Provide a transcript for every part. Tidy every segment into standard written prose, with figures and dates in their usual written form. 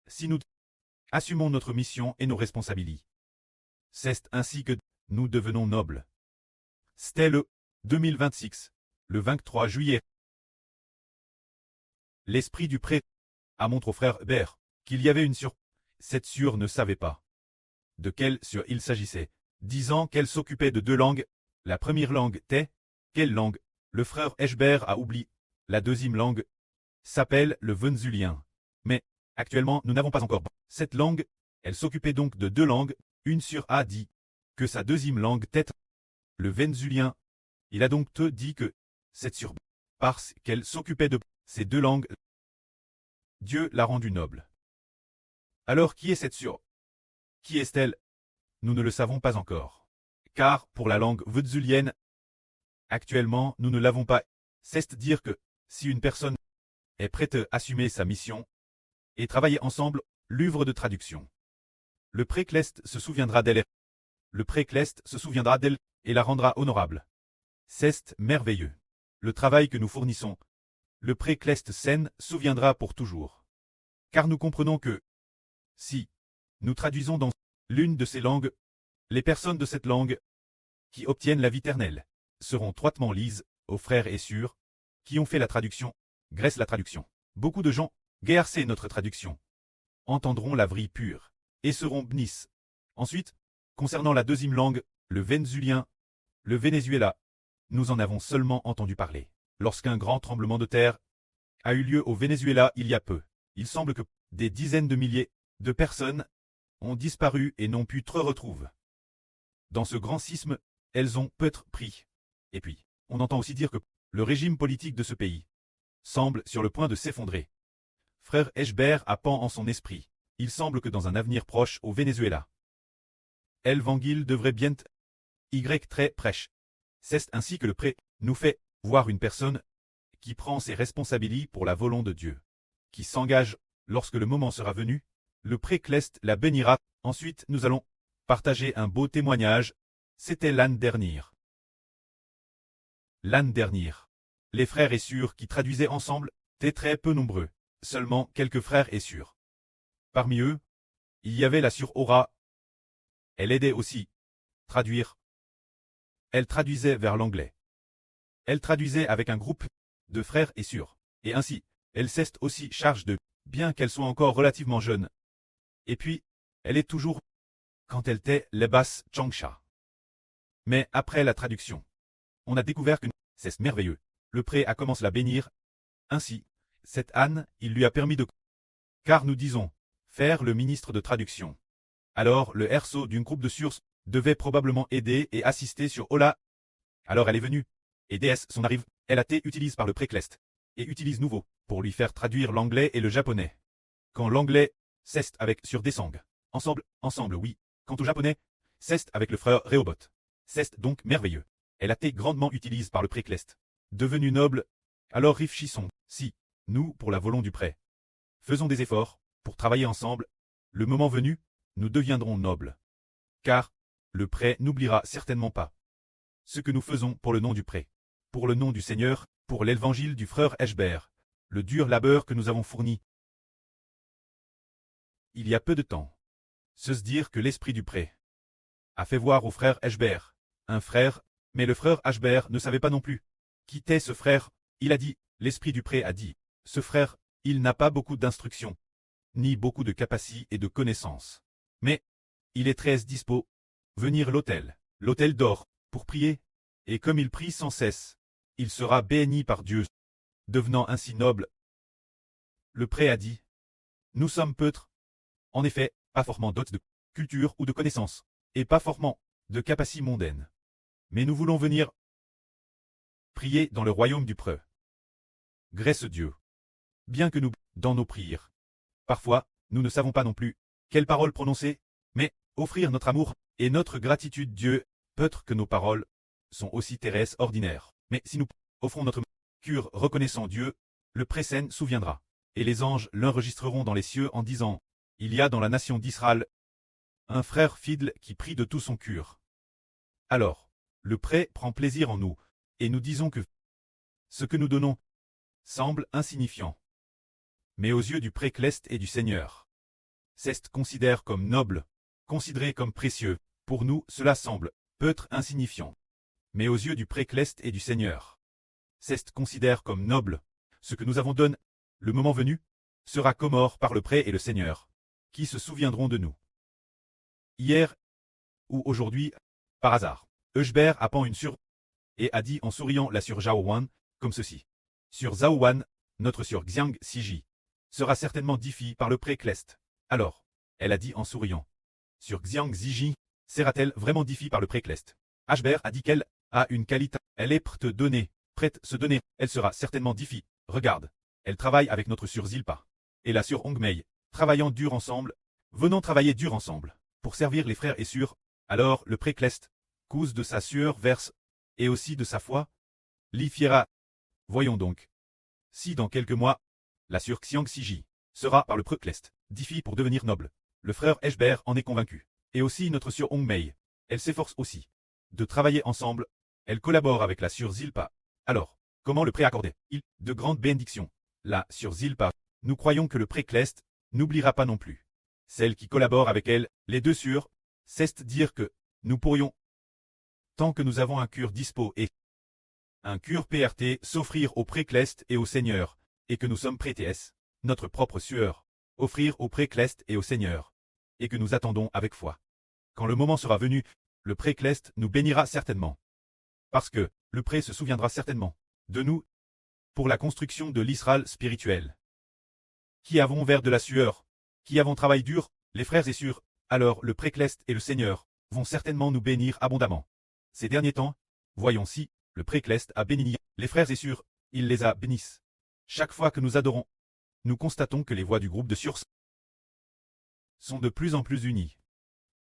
si nous assumons notre mission et nos responsabilités. C'est ainsi que nous devenons nobles. C'était le 2026, le 23 juillet. L'esprit du prêtre a montré au frère Hébert qu'il y avait une sur. Cette sûre ne savait pas de quelle sûre il s'agissait, disant qu'elle s'occupait de deux langues. La première langue était quelle langue? Le frère Hébert a oublié. La deuxième langue s'appelle le vénézuélien. Mais actuellement, nous n'avons pas encore cette langue. Elle s'occupait donc de deux langues. Une sûre a dit que sa deuxième langue était le vénézuélien. Il a donc te dit que cette sûre, parce qu'elle s'occupait de ces deux langues, Dieu l'a rendue noble. Alors qui est cette sûre? Qui est-elle? Nous ne le savons pas encore. Car, pour la langue vénézuélienne, actuellement, nous ne l'avons pas. C'est dire que, si une personne est prête à assumer sa mission et travailler ensemble, l'œuvre de traduction. Le précleste se souviendra d'elle. Le précleste se souviendra d'elle et la rendra honorable. C'est merveilleux. Le travail que nous fournissons, le précleste s'en souviendra pour toujours. Car nous comprenons que, si nous traduisons dans l'une de ces langues, les personnes de cette langue qui obtiennent la vie éternelle seront étroitement liées aux frères et sœurs qui ont fait la traduction, grâce la traduction. Beaucoup de gens, guercés notre traduction, entendront la vraie pure et seront bénis. Ensuite, concernant la deuxième langue, le vénézuélien, le Venezuela, nous en avons seulement entendu parler. Lorsqu'un grand tremblement de terre a eu lieu au Venezuela il y a peu, il semble que des dizaines de milliers de personnes ont disparu et n'ont pu être retrouvées. Dans ce grand sisme, elles ont peut-être pris. Et puis, on entend aussi dire que le régime politique de ce pays semble sur le point de s'effondrer. Frère Hébert a pan en son esprit. Il semble que dans un avenir proche au Venezuela, l'évangile devrait bien très prêche. C'est ainsi que le prêt nous fait voir une personne qui prend ses responsabilités pour la volonté de Dieu, qui s'engage lorsque le moment sera venu, le précleste la bénira. Ensuite, nous allons partager un beau témoignage. C'était l'année dernière. L'année dernière, les frères et sœurs qui traduisaient ensemble étaient très peu nombreux, seulement quelques frères et sœurs. Parmi eux, il y avait la sœur Aura. Elle aidait aussi traduire. Elle traduisait vers l'anglais. Elle traduisait avec un groupe de frères et sœurs. Et ainsi, elle s'est aussi charge de, bien qu'elle soit encore relativement jeune. Et puis, elle est toujours, quand elle était les basses Changsha. Mais après la traduction, on a découvert que c'est merveilleux. Le pré a commencé à la bénir. Ainsi, cette Anne, il lui a permis de... Car nous disons, faire le ministre de traduction. Alors le RSO d'une groupe de sources devait probablement aider et assister sur Ola. Alors elle est venue. Et DS son arrive, elle a été utilise par le précleste. Et utilise nouveau, pour lui faire traduire l'anglais et le japonais. Quand l'anglais, c'est avec sur Desang. Ensemble oui. Quant au japonais, c'est avec le frère Rehoboth. C'est donc merveilleux. Elle a été grandement utilisée par le précleste. Devenu noble, alors réfléchissons, si, nous, pour la volonté du prêt, faisons des efforts, pour travailler ensemble, le moment venu, nous deviendrons nobles. Car, le prêt n'oubliera certainement pas ce que nous faisons pour le nom du prêt, pour le nom du Seigneur, pour l'évangile du frère Hébert, le dur labeur que nous avons fourni. Il y a peu de temps, se dire que l'esprit du prêt a fait voir au frère Hébert, un frère, mais le frère Hébert ne savait pas non plus. Qui était ce frère? Il a dit, l'esprit du prêt a dit, ce frère, il n'a pas beaucoup d'instructions, ni beaucoup de capacités et de connaissances. Mais, il est très dispo, venir l'autel d'or, pour prier, et comme il prie sans cesse, il sera béni par Dieu, devenant ainsi noble. Le prêt a dit, nous sommes peutres, en effet, pas fortement dotés de culture ou de connaissances, et pas fortement de capacités mondaines. Mais nous voulons venir prier dans le royaume du preux. Grâce Dieu. Bien que nous, dans nos prières, parfois, nous ne savons pas non plus quelles paroles prononcer, mais offrir notre amour et notre gratitude Dieu, peut-être que nos paroles sont aussi terrestres ordinaires. Mais si nous offrons notre cure reconnaissant Dieu, le précède souviendra. Et les anges l'enregistreront dans les cieux en disant, il y a dans la nation d'Israël un frère fidèle qui prie de tout son cœur. Alors, le prêt prend plaisir en nous, et nous disons que ce que nous donnons semble insignifiant. Mais aux yeux du précleste et du Seigneur, Cest considère comme noble, considéré comme précieux. Pour nous, cela semble peut-être insignifiant. Mais aux yeux du précleste et du Seigneur, Cest considère comme noble. Ce que nous avons donné, le moment venu, sera comore par le pré et le Seigneur, qui se souviendront de nous. Hier, ou aujourd'hui, par hasard, Eusbert append une sur et a dit en souriant la sur Zhao Wan, comme ceci. Sur Zhao Wan, notre sur Xiang Siji, sera certainement diffie par le précleste. Alors, elle a dit en souriant. Sur Xiang Siji, sera-t-elle vraiment diffie par le précleste? Eusbert a dit qu'elle a une qualité, elle est prête se donner, elle sera certainement diffie. Regarde, elle travaille avec notre sur Zilpa. Et la sur Hongmei, travaillant dur ensemble, venant travailler dur ensemble, pour servir les frères et sœurs. Alors le précleste, cause de sa sueur verse, et aussi de sa foi, l'y fiera. Voyons donc. Si dans quelques mois, la sur Xiang Siji sera par le précleste, diffie pour devenir noble, le frère Eusbert en est convaincu. Et aussi notre sur Hongmei, elle s'efforce aussi de travailler ensemble, elle collabore avec la sur Zilpa. Alors, comment le préaccordait-il de grandes bénédictions? Là, sur Zilpa, nous croyons que le précleste n'oubliera pas non plus celle qui collabore avec elle, les deux sûrs, c'est dire que nous pourrions, tant que nous avons un cure dispo et un cure PRT, s'offrir au précleste et au Seigneur, et que nous sommes prêtés, notre propre sueur, offrir au précleste et au Seigneur, et que nous attendons avec foi. Quand le moment sera venu, le précleste nous bénira certainement. Parce que le pré se souviendra certainement de nous pour la construction de l'Israël spirituel. Qui avons vers de la sueur, qui avons travaillé dur, les frères et sœurs, alors le précleste et le Seigneur vont certainement nous bénir abondamment. Ces derniers temps, voyons si le précleste a béni les frères et sœurs, il les a bénissent. Chaque fois que nous adorons, nous constatons que les voix du groupe de sœurs sont de plus en plus unies.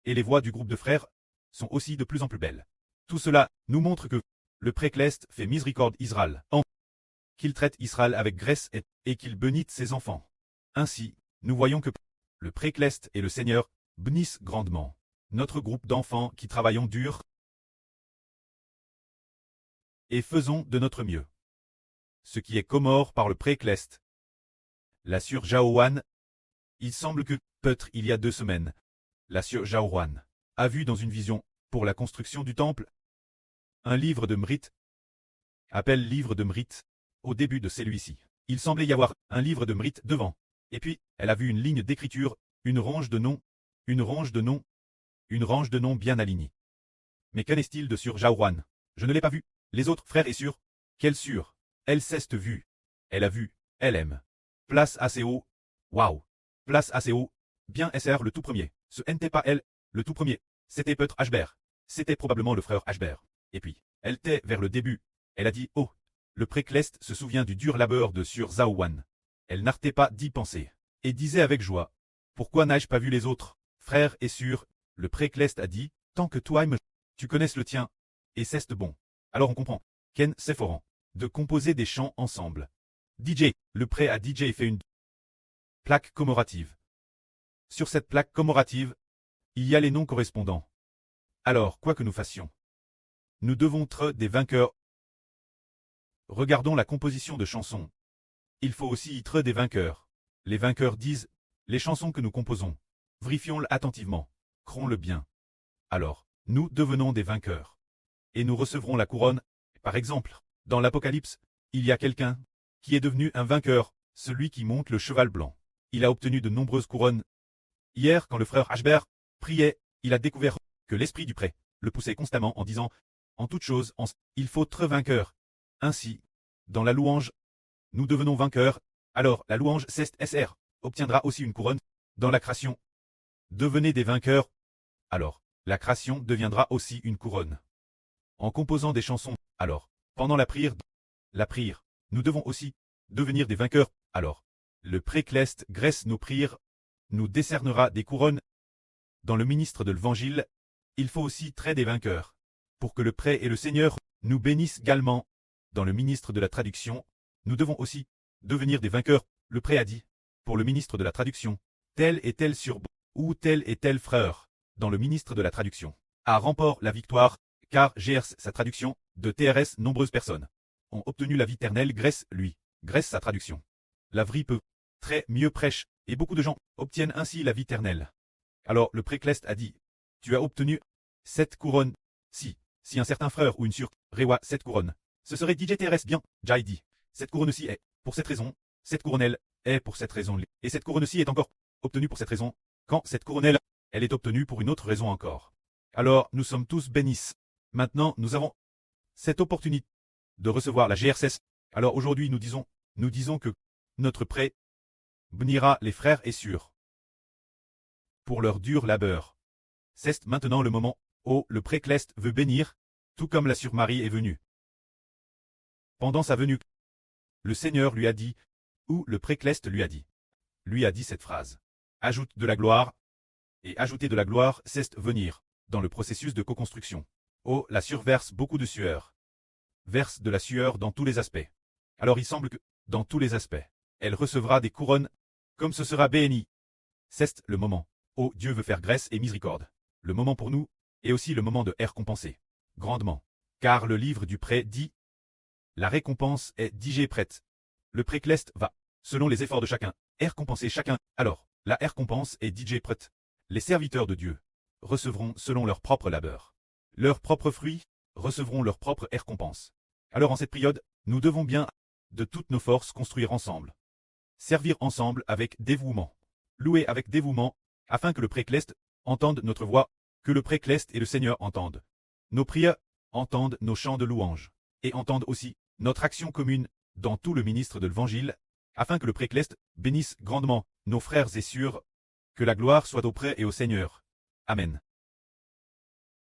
Et les voix du groupe de frères sont aussi de plus en plus belles. Tout cela nous montre que le précleste fait miséricorde Israël, qu'il traite Israël avec grâce et qu'il bénisse ses enfants. Ainsi, nous voyons que le précleste et le Seigneur bénissent grandement notre groupe d'enfants qui travaillons dur et faisons de notre mieux. Ce qui est comore par le précleste. La sur Jaowan, il semble que, peut-être il y a 2 semaines, la sur Jaowan a vu dans une vision, pour la construction du temple, un livre de Mrit, appelle livre de Mrit, au début de celui-ci. Il semblait y avoir un livre de Mrit devant. Et puis, elle a vu une ligne d'écriture, une range de noms, une range de noms bien alignée. Mais qu'en est-il de sur Jaowan? Je ne l'ai pas vu. Les autres frères et sœurs, quelle sûre? Elle s'est vue. Elle a vu, elle aime. Place assez haut. Waouh. Place assez haut. Bien SR le tout premier. Ce n'était pas elle, le tout premier. C'était peut-être Eusbert. C'était probablement le frère Eusbert. Et puis, elle était vers le début. Elle a dit, oh. Le précleste se souvient du dur labeur de sur Zaowan. Elle n'arrêtait pas d'y penser, et disait avec joie, pourquoi n'ai-je pas vu les autres, frères et sœurs? Le précleste a dit, tant que toi tu connaisses le tien, et c'est bon. Alors on comprend, Ken s'efforant de composer des chants ensemble. DJ, le pré à DJ fait une plaque commémorative. Sur cette plaque commémorative, il y a les noms correspondants. Alors, quoi que nous fassions, nous devons être des vainqueurs. Regardons la composition de chansons. Il faut aussi être des vainqueurs. Les vainqueurs disent, les chansons que nous composons, vérifions-le attentivement, crons-le bien. Alors, nous devenons des vainqueurs. Et nous recevrons la couronne. Par exemple, dans l'Apocalypse, il y a quelqu'un qui est devenu un vainqueur, celui qui monte le cheval blanc. Il a obtenu de nombreuses couronnes. Hier, quand le frère Eusbert priait, il a découvert que l'esprit du pré le poussait constamment en disant, en toute chose, il faut être vainqueur. Ainsi, dans la louange, nous devenons vainqueurs, alors la louange SR obtiendra aussi une couronne. Dans la création, devenez des vainqueurs, alors la création deviendra aussi une couronne. En composant des chansons, alors, pendant la prière, nous devons aussi devenir des vainqueurs, alors le précleste graisse nos prières, nous décernera des couronnes. Dans le ministre de l'Évangile, il faut aussi traiter des vainqueurs, pour que le pré et le Seigneur nous bénissent également. Dans le ministre de la traduction, nous devons aussi devenir des vainqueurs. Le pré a dit, pour le ministre de la traduction, tel et tel sur ou tel et tel frère, dans le ministre de la traduction, a remporté la victoire, car GRS sa traduction, de TRS nombreuses personnes ont obtenu la vie éternelle grâce sa traduction. La vraie peut très mieux prêche et beaucoup de gens obtiennent ainsi la vie éternelle. Alors le précleste a dit, tu as obtenu 7 couronnes. Si un certain frère ou une sœur rewa 7 couronnes, ce serait DJTRS bien, Jai dit. Cette couronne-ci est, pour cette raison, cette couronne est pour cette raison, et cette couronne-ci est encore obtenue pour cette raison, quand cette couronne elle est obtenue pour une autre raison encore. Alors nous sommes tous bénis. Maintenant nous avons cette opportunité de recevoir la GRSS. Alors aujourd'hui nous disons que notre prêt bénira les frères et sœurs pour leur dur labeur. C'est maintenant le moment où le précleste veut bénir, tout comme la sœur Marie est venue. Pendant sa venue, le Seigneur lui a dit, ou le précleste lui a dit cette phrase. Ajoute de la gloire, et ajouter de la gloire, c'est venir, dans le processus de co-construction. Oh, la sœur verse beaucoup de sueur. Verse de la sueur dans tous les aspects. Alors il semble que, dans tous les aspects, elle recevra des couronnes, comme ce sera béni. C'est le moment. Oh, Dieu veut faire grâce et miséricorde. Le moment pour nous, et aussi le moment de récompenser. Grandement. Car le livre du prêt dit, la récompense est digée prête. Le précleste va, selon les efforts de chacun, récompenser chacun. Alors, la récompense est digée prête. Les serviteurs de Dieu recevront selon leur propre labeur. Leurs propres fruits recevront leur propre récompense. Alors en cette période, nous devons bien, de toutes nos forces, construire ensemble. Servir ensemble avec dévouement. Louer avec dévouement, afin que le précleste entende notre voix, que le précleste et le Seigneur entendent nos prières, entendent nos chants de louange, et entendent aussi notre action commune dans tout le ministre de l'Évangile, afin que le précleste bénisse grandement nos frères et sœurs, que la gloire soit auprès et au Seigneur. Amen.